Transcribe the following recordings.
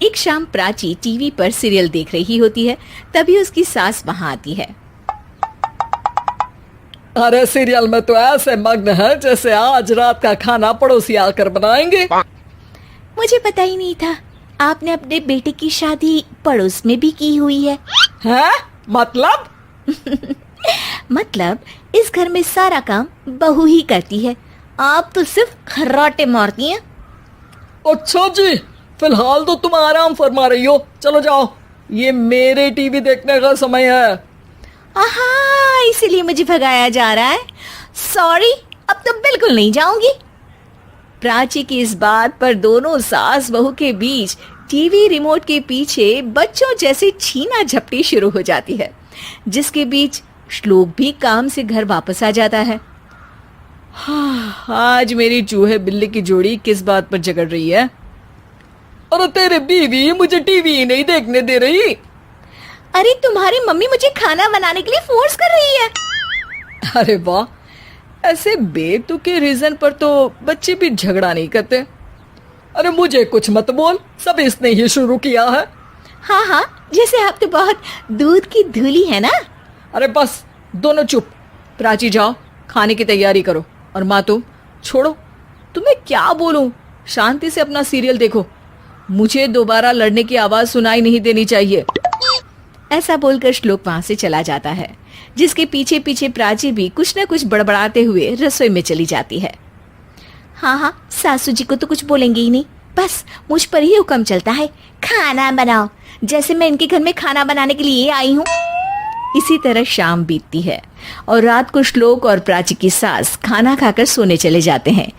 एक शाम प्राची टीवी पर सीरियल देख रही होती है। तभी उसकी सास वहां आती है। अरे सीरियल में तो ऐसे मग्न है जैसे आज रात का खाना पड़ोसी आकर बनाएंगे। मुझे पता ही नहीं था आपने अपने बेटे की शादी पड़ोस में भी की हुई है। हैं? मतलब? मतलब इस घर में सारा काम बहू ही करती है, आप तो सिर्फ खर्राटे मारती हैं। अच्छा जी, फिलहाल तो तुम आराम फरमा रही हो, चलो जाओ, ये मेरे टीवी देखने का समय है। आहा, इसीलिए मुझे भगाया जा रहा है। सॉरी, अब तो बिल्कुल नहीं जाऊंगी। प्राची की इस बात पर दोनों सास बहू के बीच टीवी रिमोट के पीछे बच्चों जैसे छीना झपटी शुरू हो जाती है, जिसके बीच श्लोक भी काम से घर वापस आ जाता है। हाँ, आज मेरी चूहे बिल्ली की जोड़ी किस बात पर झगड़ रही है? अरे तेरे बीवी मुझे टीवी ही नहीं देखने दे रही। अरे तुम्हारी मम्मी मुझे खाना बनाने के लिए फोर्स कर रही है। अरे वाह, ऐसे बेतुके रीजन पर तो बच्चे भी झगड़ा नहीं करते। अरे मुझे कुछ मत बोल, सब इसने ही शुरू किया है। हाँ हाँ, जैसे आप तो बहुत दूध की धूली है ना। अरे बस, दोनों चुप। प्राची जाओ, खाने की तैयारी करो। और माँ तुम छोड़ो, तुम्हें क्या बोलूं, शांति से अपना सीरियल देखो, मुझे दोबारा लड़ने की आवाज सुनाई नहीं देनी चाहिए। ऐसा बोलकर श्लोक वहां से चला जाता है, जिसके पीछे पीछे प्राची भी कुछ न कुछ बड़बड़ाते हुए रसोई में चली जाती है। हाँ हाँ, सासू जी को तो कुछ बोलेंगे ही नहीं, बस मुझ पर ही हुक्म चलता है, खाना बनाओ, जैसे मैं इनके घर में खाना बनाने के लिए आई हूँ। इसी तरह शाम बीतती है और रात को श्लोक और प्राची की सास खाना खाकर सोने चले जाते हैं,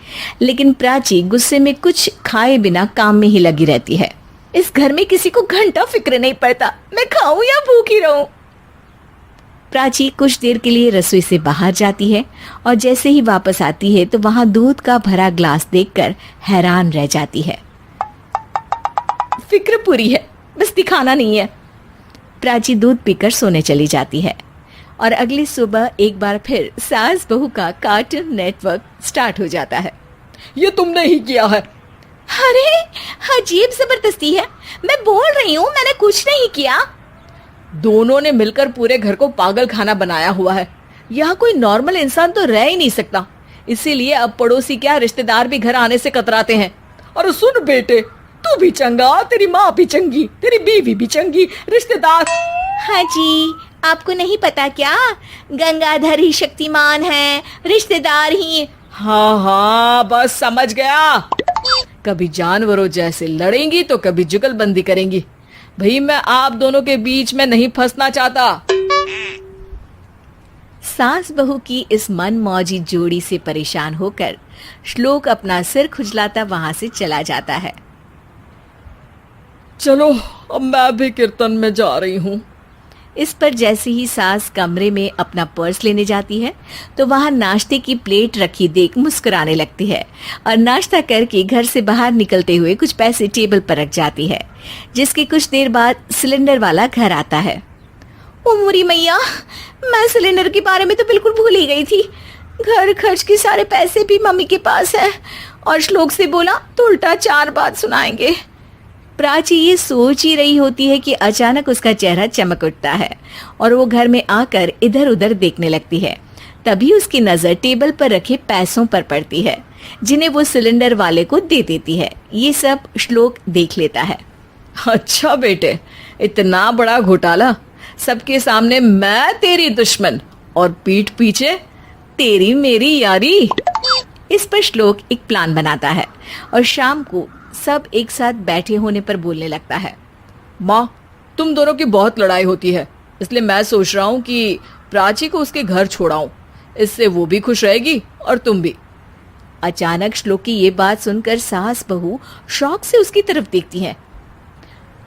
लेकिन प्राची गुस्से में कुछ खाए बिना काम में ही लगी रहती है। इस घर में किसी को घंटा फिक्र नहीं पड़ता, मैं खाऊं या भूखी रहूं। प्राची कुछ देर के लिए रसोई से बाहर जाती है और जैसे ही वापस आती है तो वहां दूध का भरा ग्लास देखकर हैरान रह जाती है। फिक्र पूरी है, बस दिखाना नहीं है। प्राची दूध पीकर सोने चली जाती है और अगली सुबह एक बार फिर सास बहू का कार्टून नेटवर्क स्टार्ट हो जाता है। ये तुमने ही किया है। अरे अजीब जबरदस्ती है, मैं बोल रही हूँ मैंने कुछ नहीं किया। दोनों ने मिलकर पूरे घर को पागल खाना बनाया हुआ है। यहाँ कोई नॉर्मल इंसान तो रह ही नहीं सकता, इसीलिए अब पड़ोसी क्या रिश्तेदार भी घर आने से कतराते हैं। और सुन बेटे, तू भी चंगा, तेरी माँ भी चंगी, तेरी बीवी भी चंगी, रिश्तेदार। हाँ जी, आपको नहीं पता क्या, गंगाधर ही शक्तिमान है, रिश्तेदार ही। हाँ हाँ, बस समझ गया। कभी जानवरों जैसे लड़ेंगी तो कभी जुगलबंदी करेंगी। भाई मैं आप दोनों के बीच में नहीं फंसना चाहता। सास बहू की इस मन मौजी जोड़ी से परेशान होकर श्लोक अपना सिर खुजलाता वहां से चला जाता है। चलो अब मैं भी कीर्तन में जा रही हूँ। इस पर जैसे ही सास कमरे में अपना पर्स लेने जाती है तो वहां नाश्ते की प्लेट रखी देख मुस्कुराने लगती है और नाश्ता करके घर से बाहर निकलते हुए कुछ पैसे टेबल पर रख जाती है, जिसके कुछ देर बाद सिलेंडर वाला घर आता है। ओ मुरी मैया, मैं सिलेंडर के बारे में तो बिल्कुल भूल ही गई थी। घर खर्च के सारे पैसे भी मम्मी के पास है और श्लोक से बोला तो उल्टा 4 बात सुनाएंगे। प्राची ये सोच ही रही होती है कि अचानक उसका चेहरा चमक उठता है और वो घर में आकर इधर उधर देखने लगती है। तभी उसकी नजर टेबल पर रखे पैसों पर पड़ती है, जिन्हें वो सिलेंडर वाले को दे देती है। ये सब श्लोक देख लेता है। अच्छा बेटे, इतना बड़ा घोटाला, सबके सामने मैं तेरी दुश्मन और पीठ पीछे तेरी मेरी यारी। इस पर श्लोक एक प्लान बनाता है और शाम को सब एक साथ बैठे होने पर बोलने लगता है। माँ, तुम दोनों की बहुत लड़ाई होती है, इसलिए मैं सोच रहा हूँ कि प्राची को उसके घर छोड़ाऊं, इससे वो भी खुश रहेगी और तुम भी। अचानक श्लोक की ये बात सुनकर सास बहू शौक से उसकी तरफ देखती हैं।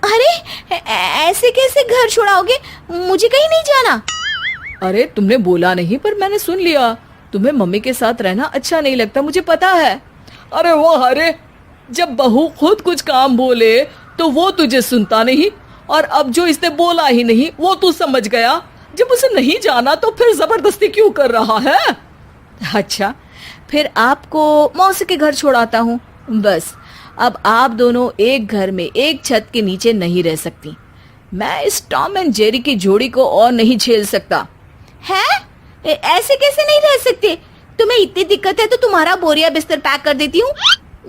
अरे ऐसे कैसे घर छोड़ाओगे, मुझे कहीं नहीं जाना। अरे तुमने बोला नहीं पर मैंने सुन लिया, तुम्हें मम्मी के साथ रहना अच्छा नहीं लगता, मुझे पता है। अरे वो अरे, जब बहू खुद कुछ काम बोले तो वो तुझे सुनता नहीं, और अब जो इसने बोला ही नहीं वो तू समझ गया। जब उसे नहीं जाना तो फिर जबरदस्ती क्यों कर रहा है? अच्छा, फिर आपको मौसी के घर छोड़ाता हूँ, बस अब आप दोनों एक घर में एक छत के नीचे नहीं रह सकती। मैं इस टॉम एंड जेरी की जोड़ी को और नहीं झेल सकता। है? ऐसे कैसे नहीं रह सकते? तुम्हें इतनी दिक्कत है तो तुम्हारा बोरिया बिस्तर पैक कर देती हूँ,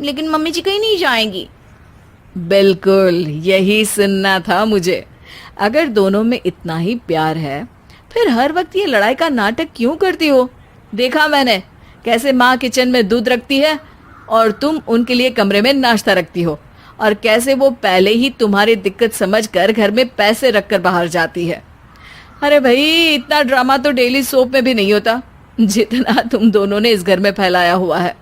लेकिन मम्मी जी कहीं नहीं जाएंगी। बिल्कुल यही सुनना था मुझे। अगर दोनों में इतना ही प्यार है फिर हर वक्त ये लड़ाई का नाटक क्यों करती हो? देखा मैंने कैसे माँ किचन में दूध रखती है और तुम उनके लिए कमरे में नाश्ता रखती हो, और कैसे वो पहले ही तुम्हारी दिक्कत समझकर घर में पैसे रखकर बाहर जाती है। अरे भाई, इतना ड्रामा तो डेली सोप में भी नहीं होता जितना तुम दोनों ने इस घर में फैलाया हुआ है।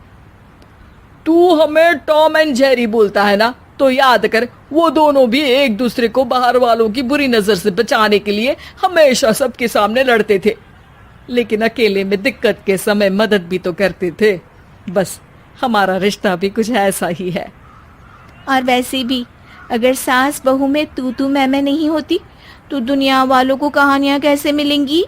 तू हमें टॉम एंड जेरी बोलता है ना, तो याद कर वो दोनों भी एक दूसरे को बाहर वालों की बुरी नजर से बचाने के लिए हमेशा सबके सामने लड़ते थे, लेकिन अकेले में दिक्कत के समय मदद भी तो करते थे। बस हमारा रिश्ता भी कुछ ऐसा ही है। और वैसे भी अगर सास बहू में तू मैं नहीं होती तो दुनिया वालों को कहानियां कैसे मिलेंगी?